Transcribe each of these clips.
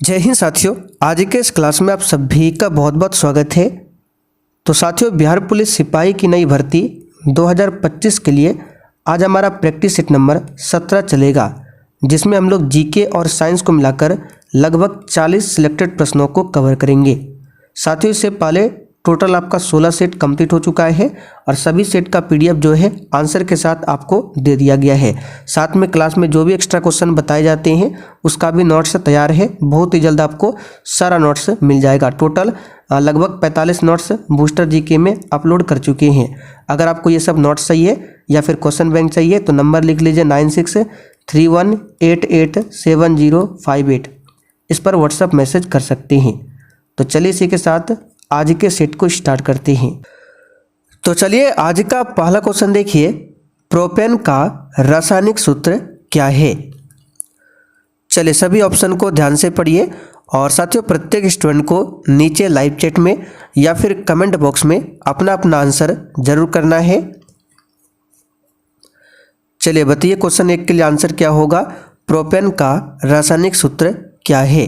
जय हिंद साथियों, आज के इस क्लास में आप सभी का बहुत बहुत स्वागत है। तो साथियों, बिहार पुलिस सिपाही की नई भर्ती 2025 के लिए आज हमारा प्रैक्टिस सेट नंबर 17 चलेगा, जिसमें हम लोग जीके और साइंस को मिलाकर लगभग 40 सिलेक्टेड प्रश्नों को कवर करेंगे। साथियों, इससे पहले टोटल आपका 16 सेट कंप्लीट हो चुका है और सभी सेट का पीडीएफ जो है आंसर के साथ आपको दे दिया गया है। साथ में क्लास में जो भी एक्स्ट्रा क्वेश्चन बताए जाते हैं उसका भी नोट्स तैयार है। बहुत ही जल्द आपको सारा नोट्स मिल जाएगा। टोटल लगभग 45 नोट्स बूस्टर जीके में अपलोड कर चुके हैं। अगर आपको ये सब नोट्स चाहिए या फिर क्वेश्चन बैंक चाहिए तो नंबर लिख लीजिए 9631887058। इस पर व्हाट्सअप मैसेज कर सकते हैं। तो चलिए इसी के साथ आज के सेट को स्टार्ट करते हैं। तो चलिए आज का पहला क्वेश्चन देखिए, प्रोपेन का रासायनिक सूत्र क्या है। चलिए सभी ऑप्शन को ध्यान से पढ़िए और साथियों प्रत्येक स्टूडेंट को नीचे लाइव चैट में या फिर कमेंट बॉक्स में अपना अपना आंसर जरूर करना है। चलिए बताइए क्वेश्चन 1 के लिए आंसर क्या होगा। प्रोपेन का रासायनिक सूत्र क्या है।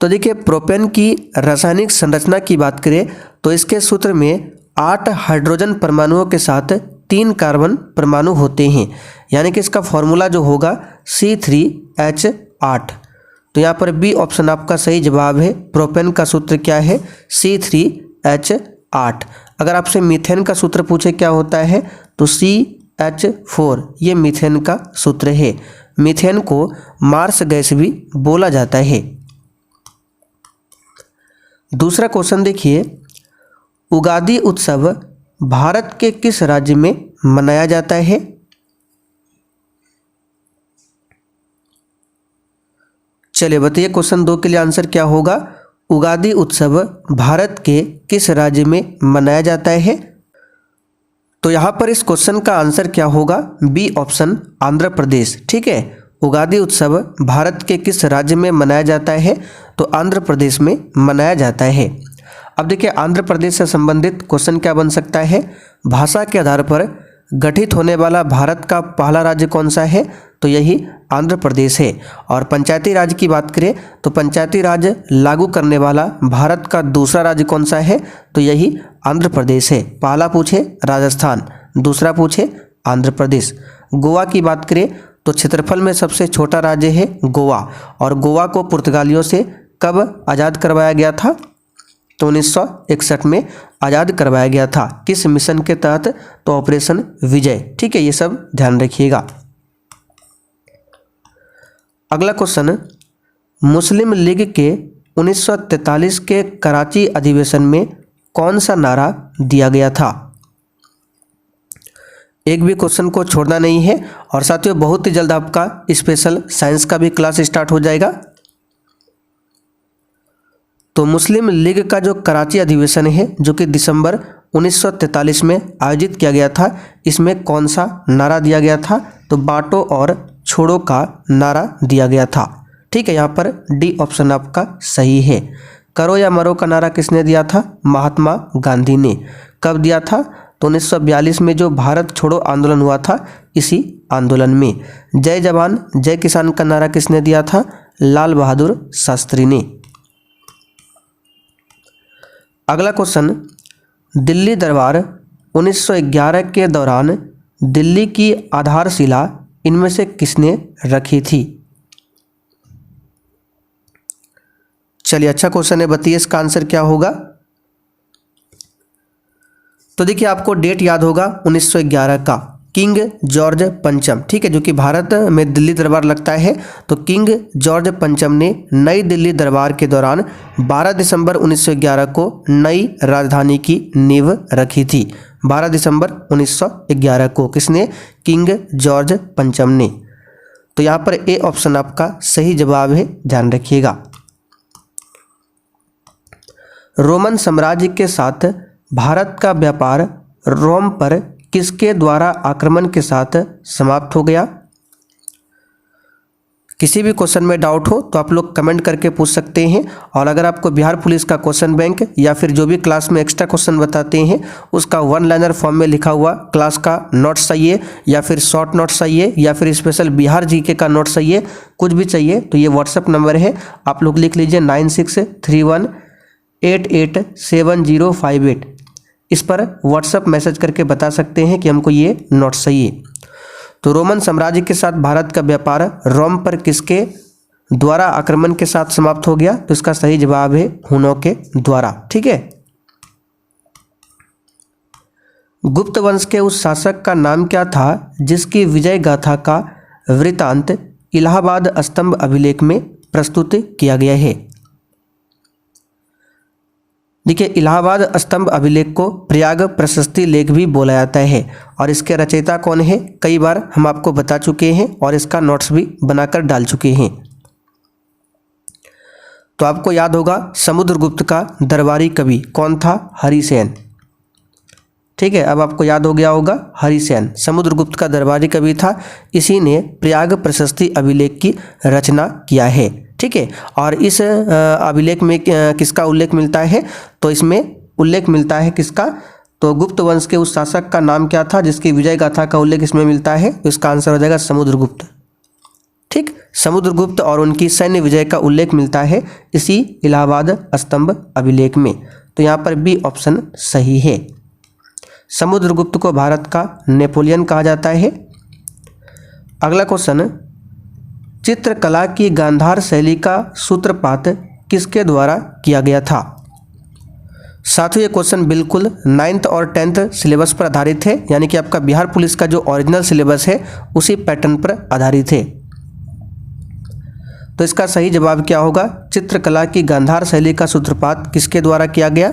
तो देखिए, प्रोपेन की रासायनिक संरचना की बात करें तो इसके सूत्र में 8 हाइड्रोजन परमाणुओं के साथ 3 कार्बन परमाणु होते हैं, यानी कि इसका फॉर्मूला जो होगा C3H8। तो यहाँ पर बी ऑप्शन आपका सही जवाब है। प्रोपेन का सूत्र क्या है? C3H8। अगर आपसे मीथेन का सूत्र पूछे क्या होता है तो CH4, ये मीथेन का सूत्र है। मीथेन को मार्स गैस भी बोला जाता है। दूसरा क्वेश्चन देखिए, उगादि उत्सव भारत के किस राज्य में मनाया जाता है। चलिए बताइए क्वेश्चन 2 के लिए आंसर क्या होगा। उगादि उत्सव भारत के किस राज्य में मनाया जाता है। तो यहाँ पर इस क्वेश्चन का आंसर क्या होगा? B option Andhra Pradesh. ठीक है, उगादि उत्सव भारत के किस राज्य में मनाया जाता है तो आंध्र प्रदेश में मनाया जाता है। अब देखिए, आंध्र प्रदेश से संबंधित क्वेश्चन क्या बन सकता है। भाषा के आधार पर गठित होने वाला भारत का पहला राज्य कौन सा है तो यही आंध्र प्रदेश है। और पंचायती राज की बात करें तो पंचायती राज लागू करने वाला भारत का दूसरा राज्य कौन सा है तो यही आंध्र प्रदेश है। पहला पूछे राजस्थान, दूसरा पूछे आंध्र प्रदेश। गोवा की बात करें तो क्षेत्रफल में सबसे छोटा राज्य है गोवा, और गोवा को पुर्तगालियों से कब आज़ाद करवाया गया था तो 1961 में आज़ाद करवाया गया था। किस मिशन के तहत तो ऑपरेशन विजय। ठीक है, ये सब ध्यान रखिएगा। अगला क्वेश्चन, मुस्लिम लीग के 1943 के कराची अधिवेशन में कौन सा नारा दिया गया था। एक भी क्वेश्चन को छोड़ना नहीं है। और साथियों बहुत ही जल्द आपका स्पेशल साइंस का भी क्लास स्टार्ट हो जाएगा। तो मुस्लिम लीग का जो कराची अधिवेशन है जो कि दिसंबर 1943 में आयोजित किया गया था, इसमें कौन सा नारा दिया गया था तो बांटो और छोड़ो का नारा दिया गया था। ठीक है, यहाँ पर डी ऑप्शन आपका सही है। करो या मरो का नारा किसने दिया था? महात्मा गांधी ने। कब दिया था तो 1942 में जो भारत छोड़ो आंदोलन हुआ था, इसी आंदोलन में। जय जवान जय किसान का नारा किसने दिया था? लाल बहादुर शास्त्री ने। अगला क्वेश्चन, दिल्ली दरबार 1911 के दौरान दिल्ली की आधारशिला इनमें से किसने रखी थी। चलिए अच्छा क्वेश्चन है, बताइए इसका आंसर क्या होगा। तो देखिए, आपको डेट याद होगा 1911 का, किंग जॉर्ज पंचम। ठीक है, जो कि भारत में दिल्ली दरबार लगता है। तो किंग जॉर्ज पंचम ने नई दिल्ली दरबार के दौरान 12 दिसंबर 1911 को नई राजधानी की नींव रखी थी। 12 दिसंबर 1911 को किसने? किंग जॉर्ज पंचम ने। तो यहाँ पर ए ऑप्शन आपका सही जवाब है, ध्यान रखिएगा। रोमन साम्राज्य के साथ भारत का व्यापार रोम पर किसके द्वारा आक्रमण के साथ समाप्त हो गया। किसी भी क्वेश्चन में डाउट हो तो आप लोग कमेंट करके पूछ सकते हैं। और अगर आपको बिहार पुलिस का क्वेश्चन बैंक या फिर जो भी क्लास में एक्स्ट्रा क्वेश्चन बताते हैं उसका वन लाइनर फॉर्म में लिखा हुआ क्लास का नोट्स चाहिए या फिर शॉर्ट नोट्स चाहिए या फिर स्पेशल बिहार जीके का नोट्स चाहिए, कुछ भी चाहिए तो ये व्हाट्सएप नंबर है, आप लोग लिख लीजिए 9631887058। इस पर व्हाट्सएप मैसेज करके बता सकते हैं कि हमको ये नोट्स चाहिए। तो रोमन साम्राज्य के साथ भारत का व्यापार रोम पर किसके द्वारा आक्रमण के साथ समाप्त हो गया? तो इसका सही जवाब है हुनों के द्वारा। ठीक है। गुप्त वंश के उस शासक का नाम क्या था जिसकी विजय गाथा का वृतांत इलाहाबाद स्तंभ अभिलेख में प्रस्तुत किया गया है? देखिए, इलाहाबाद स्तंभ अभिलेख को प्रयाग प्रशस्ति लेख भी बोला जाता है और इसके रचयिता कौन है कई बार हम आपको बता चुके हैं और इसका नोट्स भी बनाकर डाल चुके हैं। तो आपको याद होगा समुद्रगुप्त का दरबारी कवि कौन था? हरिसेन। ठीक है, अब आपको याद हो गया होगा हरिसेन समुद्रगुप्त का दरबारी कवि था, इसी ने प्रयाग प्रशस्ति अभिलेख की रचना किया है। ठीक है, और इस अभिलेख में किसका उल्लेख मिलता है? तो इसमें उल्लेख मिलता है किसका? तो गुप्त वंश के उस शासक का नाम क्या था जिसकी विजय गाथा का उल्लेख इसमें मिलता है? तो इसका आंसर हो जाएगा समुद्रगुप्त। ठीक, समुद्रगुप्त और उनकी सैन्य विजय का उल्लेख मिलता है इसी इलाहाबाद स्तंभ अभिलेख में। तो यहाँ पर बी ऑप्शन सही है। समुद्रगुप्त को भारत का नेपोलियन कहा जाता है। अगला क्वेश्चन, चित्रकला की गांधार शैली का सूत्रपात किसके द्वारा किया गया था? साथियों, ये क्वेश्चन बिल्कुल 9th और 10th सिलेबस पर आधारित है, यानी कि आपका बिहार पुलिस का जो ओरिजिनल सिलेबस है उसी पैटर्न पर आधारित है। तो इसका सही जवाब क्या होगा? चित्रकला की गांधार शैली का सूत्रपात किसके द्वारा किया गया?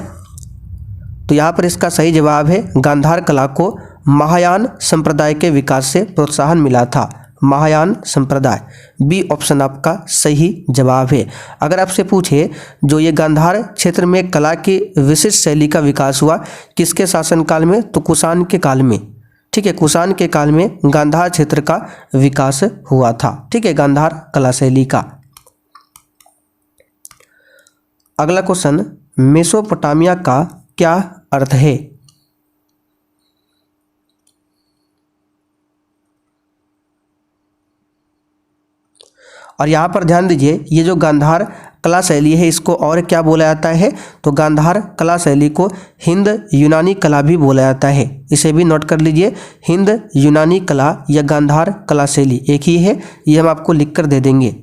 तो यहाँ पर इसका सही जवाब है गांधार कला को महायान संप्रदाय के विकास से प्रोत्साहन मिला था। महायान संप्रदाय, बी ऑप्शन आपका सही जवाब है। अगर आपसे पूछे जो ये गांधार क्षेत्र में कला की विशिष्ट शैली का विकास हुआ किसके शासनकाल में? तो कुषाण के काल में। ठीक है, कुषाण के काल में गांधार क्षेत्र का विकास हुआ था। ठीक है, गांधार कला शैली का। अगला क्वेश्चन, मेसोपोटामिया का क्या अर्थ है? और यहाँ पर ध्यान दीजिए, ये जो गांधार कला शैली है इसको और क्या बोला जाता है? तो गांधार कला शैली को हिंद यूनानी कला भी बोला जाता है। इसे भी नोट कर लीजिए, हिंद यूनानी कला या गांधार कला शैली एक ही है, ये हम आपको लिख कर दे देंगे।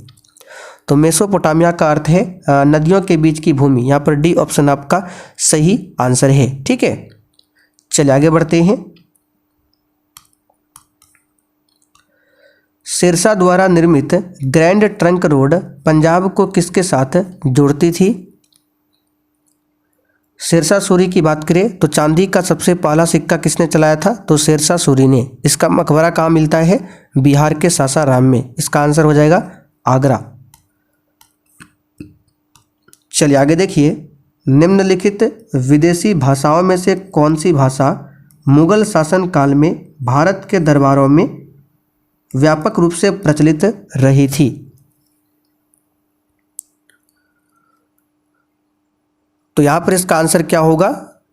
तो मेसोपोटामिया का अर्थ है नदियों के बीच की भूमि। यहाँ पर डी ऑप्शन आपका सही आंसर है। ठीक है, चलिए आगे बढ़ते हैं। सिरसा द्वारा निर्मित ग्रैंड ट्रंक रोड पंजाब को किसके साथ जोड़ती थी? शेरशाह सूरी की बात करें तो चांदी का सबसे पहला सिक्का किसने चलाया था? तो शेरशाह सूरी ने। इसका मकबरा कहाँ मिलता है? बिहार के सासाराम में। इसका आंसर हो जाएगा आगरा। चलिए आगे देखिए, निम्नलिखित विदेशी भाषाओं में से कौन सी भाषा मुगल शासन काल में भारत के दरबारों में व्यापक रूप से प्रचलित रही थी? तो यहाँ पर इसका आंसर क्या होगा?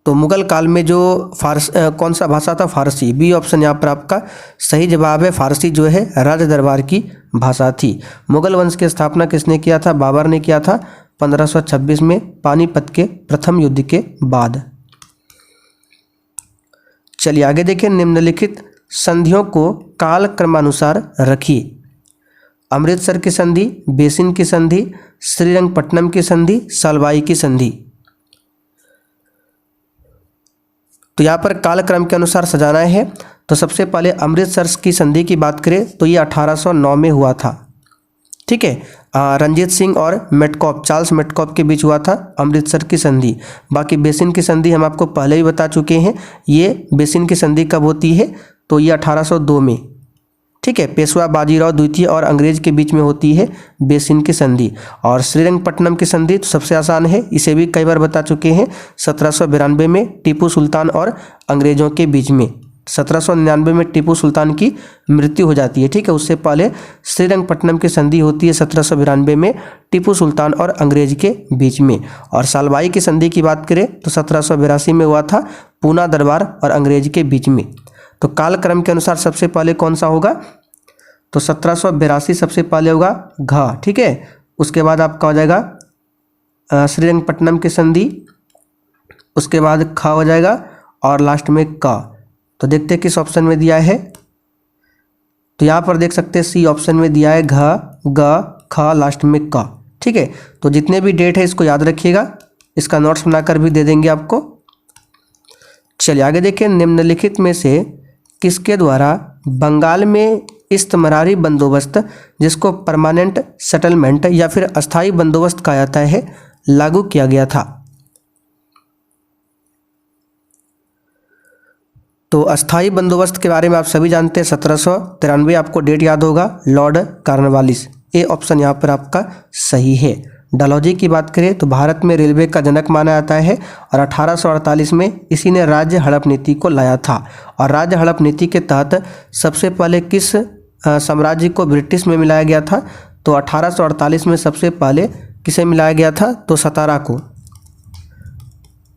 तो मुगल काल में जो कौन सा भाषा था? फारसी। बी ऑप्शन यहाँ पर आपका सही जवाब है। फारसी जो है राज दरबार की भाषा थी। मुगल वंश की स्थापना किसने किया था? बाबर ने किया था 1526 में पानीपत के प्रथम युद्ध के बाद। चलिए आगे देखें, निम्नलिखित संधियों को काल क्रमानुसार रखिए। अमृतसर की संधि, बेसिन की संधि, श्रीरंगपट्टनम की संधि, सलवाई की संधि। तो यहाँ पर कालक्रम के अनुसार सजाना है। तो सबसे पहले अमृतसर की संधि की बात करें तो ये 1809 में हुआ था। ठीक है, रंजीत सिंह और मेटकॉप, चार्ल्स मेटकॉप के बीच हुआ था अमृतसर की संधि। बाकी बेसिन की संधि हम आपको पहले ही बता चुके हैं। ये बेसिन की संधि कब होती है? तो ये 1802 में। ठीक है, पेशवा बाजीराव द्वितीय और अंग्रेज के बीच में होती है बेसिन की संधि। और श्रीरंगपट्टनम की संधि तो सबसे आसान है, इसे भी कई बार बता चुके हैं, 1792 में टीपू सुल्तान और अंग्रेजों के बीच में। 1799 में टीपू सुल्तान की मृत्यु हो जाती है। ठीक है, उससे पहले श्रीरंगपट्टनम की संधि होती है 1792 में टीपू सुल्तान और अंग्रेज के बीच में। और सालबाई की संधि की बात करें तो 1782 में हुआ था पूना दरबार और अंग्रेज के बीच में। तो कालक्रम के अनुसार सबसे पहले कौन सा होगा, तो 1782 सबसे पहले होगा घ। ठीक है, उसके बाद आपका हो जाएगा श्रीरंगपट्टनम की संधि, उसके बाद ख हो जाएगा और लास्ट में क। तो देखते हैं किस ऑप्शन में दिया है। तो यहाँ पर देख सकते हैं सी ऑप्शन में दिया है घ ग ख लास्ट में क। ठीक है, तो जितने भी डेट है इसको याद रखिएगा, इसका नोट्स बनाकर भी दे देंगे आपको। चलिए आगे देखिए, निम्नलिखित में से किसके द्वारा बंगाल में इस्तमरारी बंदोबस्त, जिसको परमानेंट सेटलमेंट या फिर अस्थायी बंदोबस्त कहा जाता है, लागू किया गया था। तो अस्थायी बंदोबस्त के बारे में आप सभी जानते हैं, 1793 आपको डेट याद होगा, लॉर्ड कॉर्नवालिस। ए ऑप्शन यहाँ पर आपका सही है। डलहौजी की बात करें तो भारत में रेलवे का जनक माना जाता है और 1848 में इसी ने राज्य हड़प नीति को लाया था। और राज्य हड़प नीति के तहत सबसे पहले किस साम्राज्य को ब्रिटिश में मिलाया गया था, तो 1848 में सबसे पहले किसे मिलाया गया था, तो सतारा को।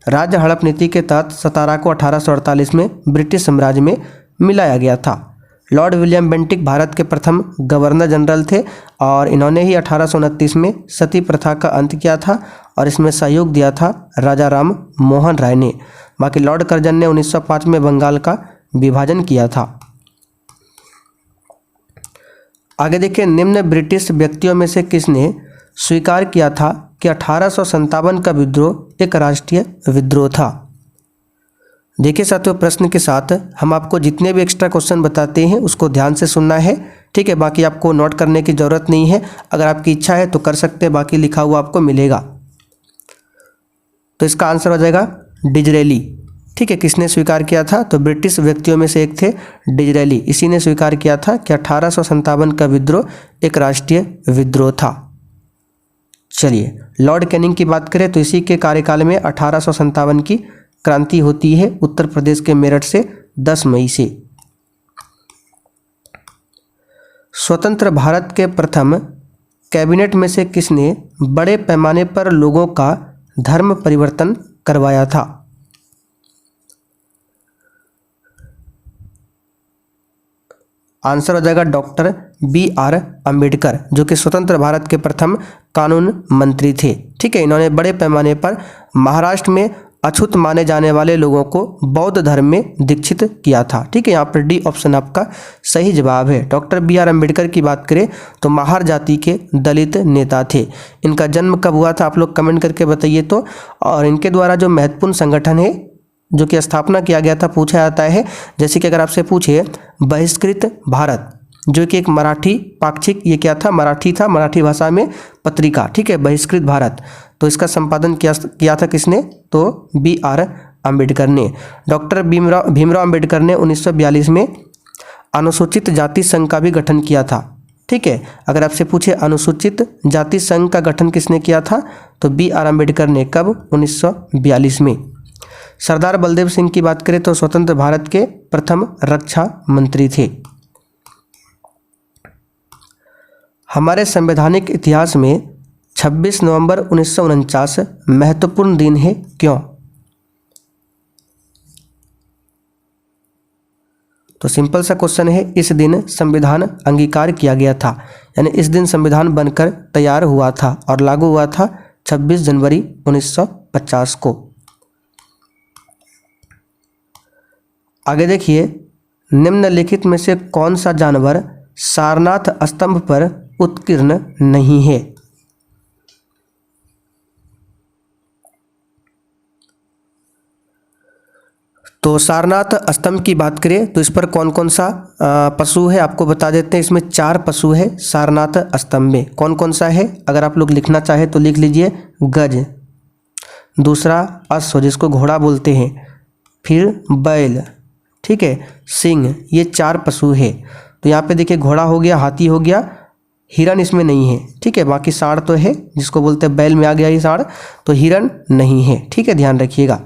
राज्य हड़प नीति के तहत सतारा को 1848 में ब्रिटिश साम्राज्य में मिलाया गया था। लॉर्ड विलियम बेंटिक भारत के प्रथम गवर्नर जनरल थे और इन्होंने ही 1829 में सती प्रथा का अंत किया था और इसमें सहयोग दिया था राजा राम मोहन राय ने। बाकी लॉर्ड कर्जन ने 1905 में बंगाल का विभाजन किया था। आगे देखिए, निम्न ब्रिटिश व्यक्तियों में से किसने स्वीकार किया था कि 1857 का विद्रोह एक राष्ट्रीय विद्रोह था। देखिए साथियों, प्रश्न के साथ हम आपको जितने भी एक्स्ट्रा क्वेश्चन बताते हैं उसको ध्यान से सुनना है। ठीक है, बाकी आपको नोट करने की ज़रूरत नहीं है, अगर आपकी इच्छा है तो कर सकते हैं, बाकी लिखा हुआ आपको मिलेगा। तो इसका आंसर हो जाएगा डिजरेली। ठीक है, किसने स्वीकार किया था, तो ब्रिटिश व्यक्तियों में से एक थे डिजरेली। इसी ने स्वीकार किया था कि 1857 का विद्रोह एक राष्ट्रीय विद्रोह था। चलिए, लॉर्ड कैनिंग की बात करें तो इसी के कार्यकाल में 1857 की क्रांति होती है उत्तर प्रदेश के मेरठ से 10 मई से। स्वतंत्र भारत के प्रथम कैबिनेट में से किसने बड़े पैमाने पर लोगों का धर्म परिवर्तन करवाया था। आंसर हो जाएगा डॉक्टर BR अम्बेडकर, जो कि स्वतंत्र भारत के प्रथम कानून मंत्री थे। ठीक है, इन्होंने बड़े पैमाने पर महाराष्ट्र में अछूत माने जाने वाले लोगों को बौद्ध धर्म में दीक्षित किया था। ठीक है, यहाँ पर डी ऑप्शन आपका सही जवाब है। डॉक्टर BR अम्बेडकर की बात करें तो महार जाति के दलित नेता थे। इनका जन्म कब हुआ था आप लोग कमेंट करके बताइए तो। और इनके द्वारा जो महत्वपूर्ण संगठन है जो कि स्थापना किया गया था पूछा जाता है, जैसे कि अगर आपसे पूछे बहिष्कृत भारत, जो कि एक मराठी पाक्षिक, ये क्या था, मराठी था, मराठी भाषा में पत्रिका। ठीक है, बहिष्कृत भारत, तो इसका संपादन किया था किसने, तो BR अम्बेडकर ने। डॉक्टर भीमराव अम्बेडकर ने 1942 में अनुसूचित जाति संघ का भी गठन किया था। ठीक है, अगर आपसे पूछे अनुसूचित जाति संघ का गठन किसने किया था, तो BR अम्बेडकर ने। कब, 1942 में। सरदार बलदेव सिंह की बात करें तो स्वतंत्र भारत के प्रथम रक्षा मंत्री थे। हमारे संवैधानिक इतिहास में 26 नवंबर 1949 महत्वपूर्ण दिन है, क्यों। तो सिंपल सा क्वेश्चन है, इस दिन संविधान अंगीकार किया गया था, यानी इस दिन संविधान बनकर तैयार हुआ था और लागू हुआ था 26 जनवरी 1950 को। आगे देखिए, निम्नलिखित में से कौन सा जानवर सारनाथ स्तंभ पर उत्कीर्ण नहीं है। तो सारनाथ स्तंभ की बात करें तो इस पर कौन कौन सा पशु है आपको बता देते हैं। इसमें 4 पशु है सारनाथ स्तंभ में। कौन कौन सा है, अगर आप लोग लिखना चाहे तो लिख लीजिए, गज, दूसरा अश्व जिसको घोड़ा बोलते हैं, फिर बैल, ठीक है, सिंह, ये 4 पशु है। तो यहाँ पे देखिए घोड़ा हो गया, हाथी हो गया, हिरन इसमें नहीं है। ठीक है, बाकी सांड तो है, जिसको बोलते हैं बैल में आ गया ये सांड, तो हिरन नहीं है। ठीक है, ध्यान रखिएगा।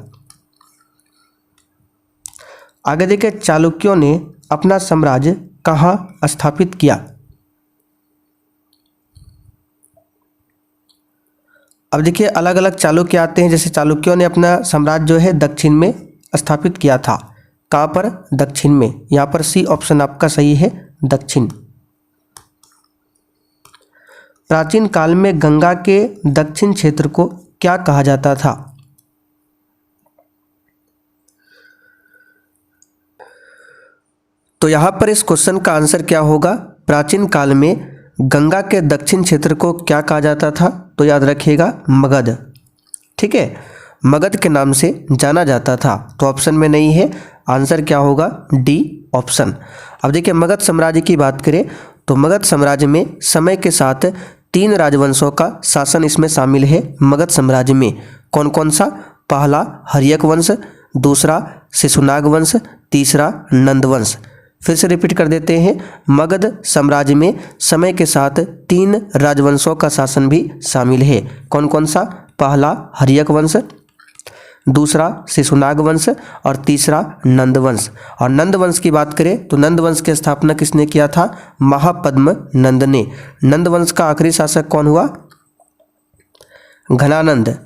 आगे देखिए, चालुक्यों ने अपना साम्राज्य कहाँ स्थापित किया। अब देखिए अलग अलग चालुक्य आते हैं। जैसे चालुक्यों ने अपना साम्राज्य जो है दक्षिण में स्थापित किया था। कहाँ पर? दक्षिण में। यहाँ पर सी ऑप्शन आपका सही है, दक्षिण। प्राचीन काल में गंगा के दक्षिण क्षेत्र को क्या कहा जाता था? तो यहाँ पर इस क्वेश्चन का आंसर क्या होगा? प्राचीन काल में गंगा के दक्षिण क्षेत्र को क्या कहा जाता था? तो याद रखिएगा, मगध। ठीक है, मगध के नाम से जाना जाता था। तो ऑप्शन में नहीं है, आंसर क्या होगा? D option. अब देखिए मगध साम्राज्य की बात करें तो मगध साम्राज्य में समय के साथ 3 राजवंशों का शासन इसमें शामिल है। मगध साम्राज्य में कौन कौन सा? पहला हर्यक वंश, दूसरा शिशुनाग वंश, तीसरा नंद वंश। फिर से रिपीट कर देते हैं, मगध साम्राज्य में समय के साथ 3 राजवंशों का शासन भी शामिल है। कौन कौन सा? पहला हर्यक वंश, दूसरा शिशुनाग वंश और तीसरा नंद वंश। और नंद वंश की बात करें तो नंद वंश की स्थापना किसने किया था? महापद्म नंद ने। नंद वंश का आखिरी शासक कौन हुआ? घनानंद।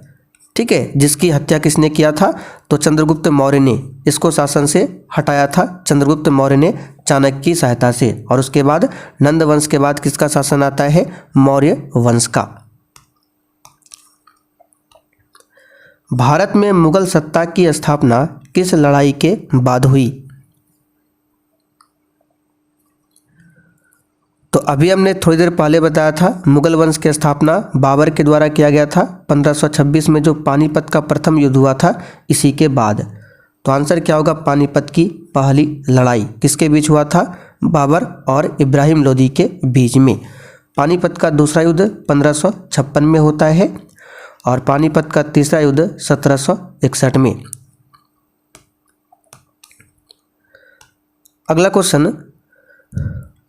ठीक है, जिसकी हत्या किसने किया था? तो चंद्रगुप्त मौर्य ने इसको शासन से हटाया था। चंद्रगुप्त मौर्य ने चाणक्य की सहायता से। और उसके बाद नंद वंश के बाद किसका शासन आता है? मौर्य वंश का। भारत में मुगल सत्ता की स्थापना किस लड़ाई के बाद हुई? तो अभी हमने थोड़ी देर पहले बताया था, मुगल वंश की स्थापना बाबर के द्वारा किया गया था 1526 में, जो पानीपत का प्रथम युद्ध हुआ था इसी के बाद। तो आंसर क्या होगा? पानीपत की पहली लड़ाई किसके बीच हुआ था? बाबर और इब्राहिम लोदी के बीच में। पानीपत का दूसरा युद्ध 1556 में होता है और पानीपत का तीसरा युद्ध 1761 में। अगला क्वेश्चन,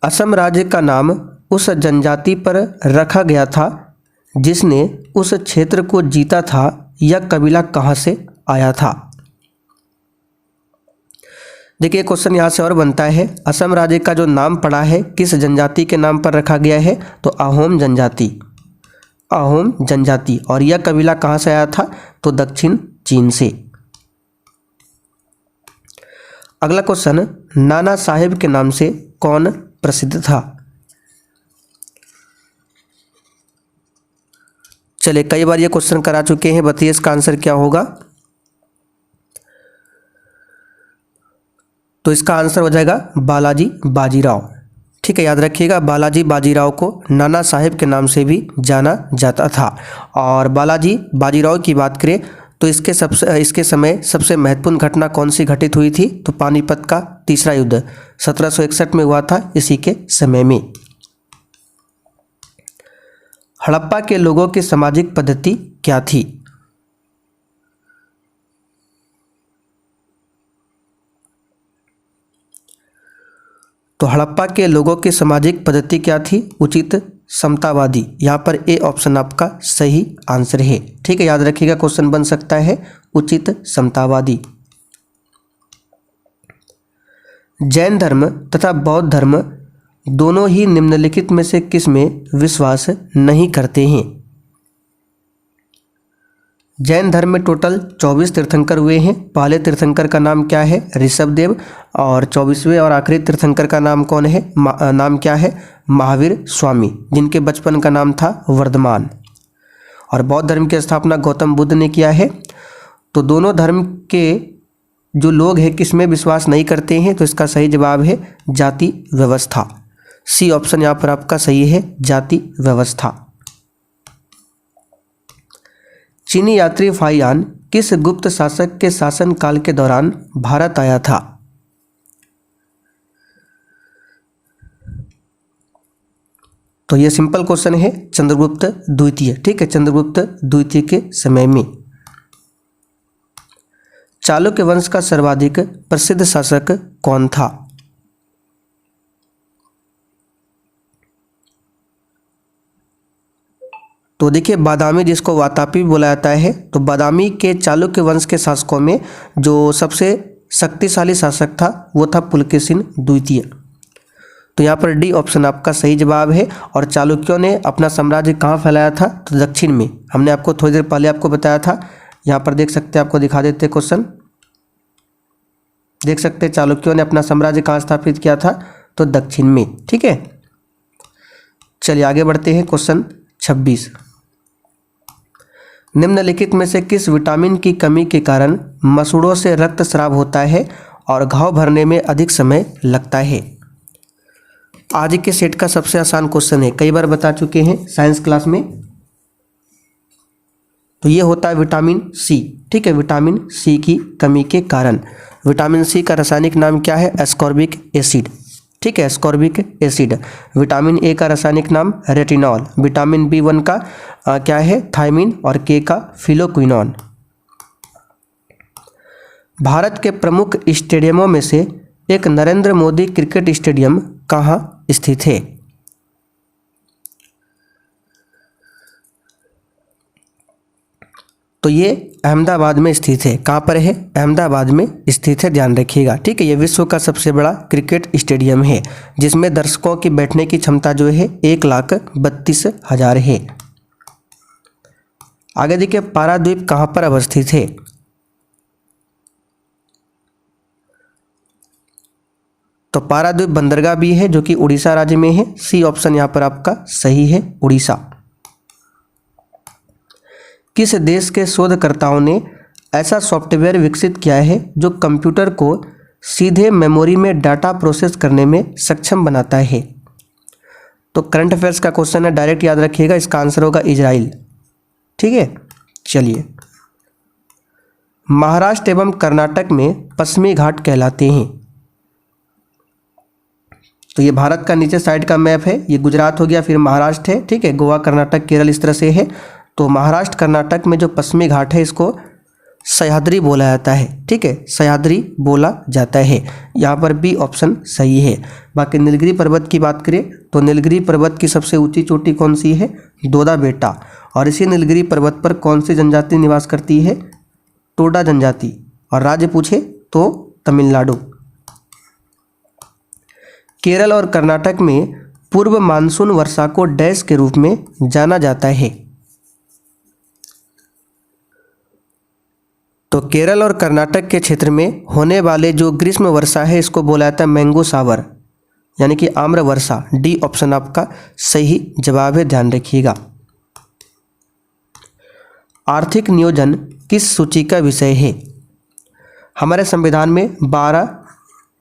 असम राज्य का नाम उस जनजाति पर रखा गया था जिसने उस क्षेत्र को जीता था। यह कबीला कहाँ से आया था? देखिए क्वेश्चन यहाँ से और बनता है, असम राज्य का जो नाम पड़ा है किस जनजाति के नाम पर रखा गया है? तो अहोम जनजाति। अहोम जनजाति। और यह कबीला कहाँ से आया था? तो दक्षिण चीन से। अगला क्वेश्चन, नाना साहेब के नाम से कौन प्रसिद्ध था? चलिए कई बार ये क्वेश्चन करा चुके हैं, बताइए इसका आंसर क्या होगा? तो इसका आंसर हो जाएगा बालाजी बाजीराव। ठीक है, याद रखिएगा, बालाजी बाजीराव को नाना साहेब के नाम से भी जाना जाता था। और बालाजी बाजीराव की बात करें तो इसके समय सबसे महत्वपूर्ण घटना कौन सी घटित हुई थी? तो पानीपत का तीसरा युद्ध 1761 में हुआ था, इसी के समय में। हड़प्पा के लोगों की सामाजिक पद्धति क्या थी? तो हड़प्पा के लोगों की सामाजिक पद्धति क्या थी? उचित समतावादी। यहाँ पर ए ऑप्शन आपका सही आंसर है। ठीक है, याद रखिएगा, क्वेश्चन बन सकता है उचित समतावादी। जैन धर्म तथा बौद्ध धर्म दोनों ही निम्नलिखित में से किस में विश्वास नहीं करते हैं? जैन धर्म में टोटल 24 तीर्थंकर हुए हैं। पहले तीर्थंकर का नाम क्या है? ऋषभदेव। और 24वें और आखिरी तीर्थंकर का नाम कौन है? नाम क्या है? महावीर स्वामी, जिनके बचपन का नाम था वर्धमान। और बौद्ध धर्म की स्थापना गौतम बुद्ध ने किया है। तो दोनों धर्म के जो लोग हैं किस में विश्वास नहीं करते हैं? तो इसका सही जवाब है जाति व्यवस्था। सी ऑप्शन यहाँ पर आपका सही है, जाति व्यवस्था। चीनी यात्री फाहियान किस गुप्त शासक के शासन काल के दौरान भारत आया था? तो ये सिंपल क्वेश्चन है, चंद्रगुप्त द्वितीय। ठीक है, चंद्रगुप्त द्वितीय के समय में। चालुक्य वंश का सर्वाधिक प्रसिद्ध शासक कौन था? तो देखिए बादामी, जिसको वातापी बोला जाता है, तो बादामी के चालुक्य वंश के शासकों में जो सबसे शक्तिशाली शासक था वो था पुलकेशिन द्वितीय। तो यहाँ पर डी ऑप्शन आपका सही जवाब है। और चालुक्यों ने अपना साम्राज्य कहाँ फैलाया था, तो दक्षिण में। हमने आपको थोड़ी देर पहले आपको बताया था। यहाँ पर देख सकते हैं, आपको दिखा देते क्वेश्चन, देख सकते हैं चालुक्यों ने अपना साम्राज्य कहाँ स्थापित किया था, तो दक्षिण में। ठीक है, चलिए आगे बढ़ते हैं। क्वेश्चन 26, निम्नलिखित में से किस विटामिन की कमी के कारण मसूड़ों से रक्तस्राव होता है और घाव भरने में अधिक समय लगता है। आज के सेट का सबसे आसान क्वेश्चन है, कई बार बता चुके हैं साइंस क्लास में। तो ये होता है विटामिन सी। ठीक है, विटामिन सी की कमी के कारण। विटामिन सी का रासायनिक नाम क्या है, एस्कॉर्बिक एसिड। ठीक है, एस्कॉर्बिक एसिड। विटामिन ए का रासायनिक नाम रेटिनॉल। विटामिन बी1 का क्या है, थायमिन। और के का फिलोक्विनोन। भारत के प्रमुख स्टेडियमों में से एक नरेंद्र मोदी क्रिकेट स्टेडियम कहाँ स्थित है। तो ये अहमदाबाद में स्थित है। कहाँ पर है, अहमदाबाद में स्थित है, ध्यान रखिएगा। ठीक है, ये विश्व का सबसे बड़ा क्रिकेट स्टेडियम है जिसमें दर्शकों की बैठने की क्षमता जो है 1,32,000 है। आगे देखिए, पारादीप कहाँ पर अवस्थित है। तो पारादीप बंदरगाह भी है जो कि उड़ीसा राज्य में है। सी ऑप्शन यहाँ पर आपका सही है, उड़ीसा। किस देश के शोधकर्ताओं ने ऐसा सॉफ्टवेयर विकसित किया है जो कंप्यूटर को सीधे मेमोरी में डाटा प्रोसेस करने में सक्षम बनाता है। तो करंट अफेयर्स का क्वेश्चन है, डायरेक्ट याद रखिएगा। इसका आंसर होगा इजराइल। ठीक है, चलिए, महाराष्ट्र एवं कर्नाटक में पश्चिमी घाट कहलाते हैं। तो ये भारत का नीचे साइड का मैप है, ये गुजरात हो गया, फिर महाराष्ट्र है। ठीक है, गोवा, कर्नाटक, केरल इस तरह से है। तो महाराष्ट्र कर्नाटक में जो पश्चिमी घाट है इसको सह्याद्री बोला जाता है। ठीक है, सह्याद्री बोला जाता है। यहाँ पर बी ऑप्शन सही है। बाकी नीलगिरी पर्वत की बात करें तो नीलगिरी पर्वत की सबसे ऊंची चोटी कौन सी है, दोदा बेटा। और इसी नीलगिरी पर्वत पर कौन सी जनजाति निवास करती है, टोडा जनजाति। और राज्य पूछे तो तमिलनाडु। केरल और कर्नाटक में पूर्व मानसून वर्षा को डैश के रूप में जाना जाता है। तो केरल और कर्नाटक के क्षेत्र में होने वाले जो ग्रीष्म वर्षा है इसको बोला जाता है मैंगो सावर, यानी कि आम्र वर्षा। डी ऑप्शन आपका सही जवाब है, ध्यान रखिएगा। आर्थिक नियोजन किस सूची का विषय है। हमारे संविधान में 12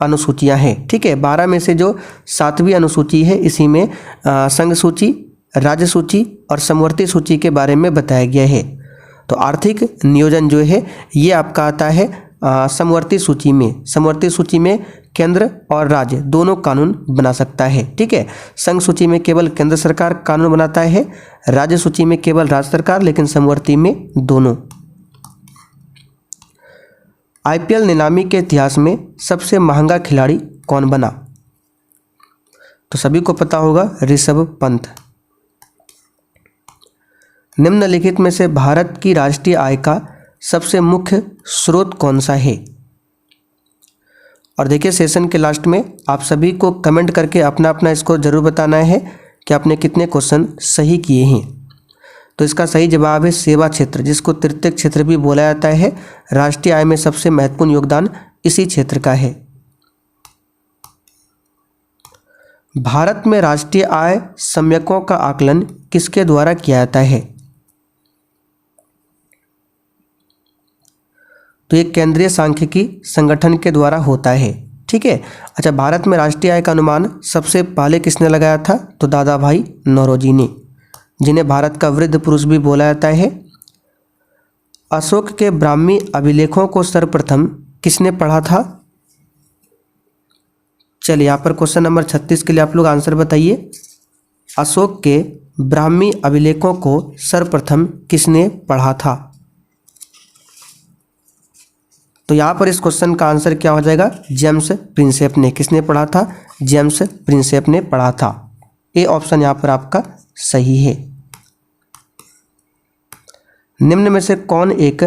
अनुसूचियां हैं। ठीक है, 12 में से जो 7वीं अनुसूची है इसी में संघ सूची, राज्य सूची और समवर्ती सूची के बारे में बताया गया है। तो आर्थिक नियोजन जो है ये आपका आता है समवर्ती सूची में। समवर्ती सूची में केंद्र और राज्य दोनों कानून बना सकता है। ठीक है, संघ सूची में केवल केंद्र सरकार कानून बनाता है, राज्य सूची में केवल राज्य सरकार, लेकिन समवर्ती में दोनों। आईपीएल नीलामी के इतिहास में सबसे महंगा खिलाड़ी कौन बना। तो सभी को पता होगा, ऋषभ पंत। निम्नलिखित में से भारत की राष्ट्रीय आय का सबसे मुख्य स्रोत कौन सा है। और देखिए, सेशन के लास्ट में आप सभी को कमेंट करके अपना अपना इसको जरूर बताना है कि आपने कितने क्वेश्चन सही किए हैं। तो इसका सही जवाब है सेवा क्षेत्र, जिसको तृतीयक क्षेत्र भी बोला जाता है। राष्ट्रीय आय में सबसे महत्वपूर्ण योगदान इसी क्षेत्र का है। भारत में राष्ट्रीय आय सम्यकों का आकलन किसके द्वारा किया जाता है। तो ये केंद्रीय सांख्यिकी संगठन के द्वारा होता है। ठीक है, अच्छा, भारत में राष्ट्रीय आय का अनुमान सबसे पहले किसने लगाया था, तो दादा भाई नौरोजी ने, जिन्हें भारत का वृद्ध पुरुष भी बोला जाता है। अशोक के ब्राह्मी अभिलेखों को सर्वप्रथम किसने पढ़ा था। चलिए, यहाँ पर क्वेश्चन नंबर 36 के लिए आप लोग आंसर बताइए। अशोक के ब्राह्मी अभिलेखों को सर्वप्रथम किसने पढ़ा था। तो यहाँ पर इस क्वेश्चन का आंसर क्या हो जाएगा, जेम्स प्रिंसेप ने। किसने पढ़ा था, जेम्स प्रिंसेप ने पढ़ा था। ए ऑप्शन यहाँ पर आपका सही है। निम्न में से कौन एक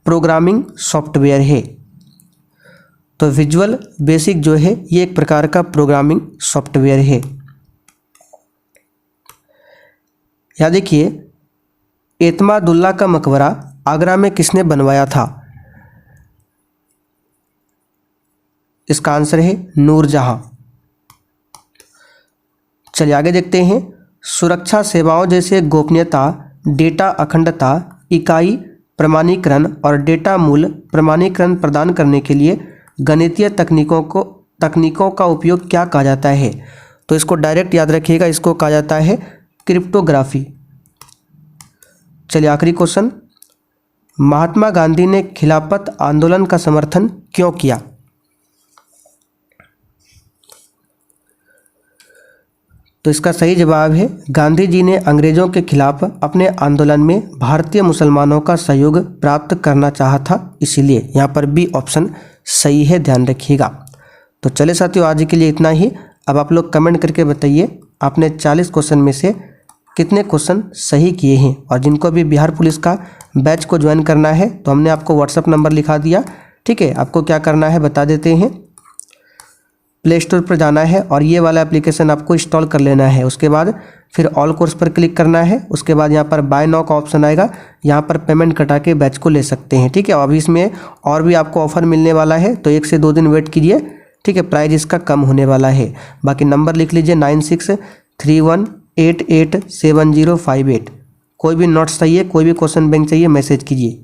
प्रोग्रामिंग सॉफ्टवेयर है। तो विजुअल बेसिक जो है ये एक प्रकार का प्रोग्रामिंग सॉफ्टवेयर है। यहाँ देखिए, एतमादुल्ला का मकबरा आगरा में किसने बनवाया था? इसका आंसर है नूरजहां। चलिए आगे देखते हैं। सुरक्षा सेवाओं जैसे गोपनीयता, डेटा अखंडता, इकाई प्रमाणीकरण और डेटा मूल्य प्रमाणीकरण प्रदान करने के लिए गणितीय तकनीकों का उपयोग क्या कहा जाता है? तो इसको डायरेक्ट याद रखिएगा, इसको कहा जाता है क्रिप्टोग्राफी। चलिए आखिरी क्वेश्चन, महात्मा गांधी ने खिलाफत आंदोलन का समर्थन क्यों किया? तो इसका सही जवाब है गांधी जी ने अंग्रेजों के खिलाफ अपने आंदोलन में भारतीय मुसलमानों का सहयोग प्राप्त करना चाहा था, इसीलिए यहाँ पर बी ऑप्शन सही है, ध्यान रखिएगा। तो चले साथियों, आज के लिए इतना ही। अब आप लोग कमेंट करके बताइए आपने 40 क्वेश्चन में से कितने क्वेश्चन सही किए हैं। और जिनको भी बिहार पुलिस का बैच को ज्वाइन करना है तो हमने आपको व्हाट्सअप नंबर लिखा दिया, ठीक है। आपको क्या करना है बता देते हैं। प्ले स्टोर पर जाना है और ये वाला एप्लीकेशन आपको इंस्टॉल कर लेना है। उसके बाद फिर ऑल कोर्स पर क्लिक करना है। उसके बाद यहाँ पर बाय नाउ का ऑप्शन आएगा, यहाँ पर पेमेंट कटा के बैच को ले सकते हैं, ठीक है। अभी इसमें और भी आपको ऑफर मिलने वाला है, तो 1 से 2 दिन वेट कीजिए, ठीक है। प्राइस इसका कम होने वाला है। बाकी नंबर लिख लीजिए 9631887058। कोई भी नोट्स चाहिए, कोई भी क्वेश्चन बैंक चाहिए, मैसेज कीजिए।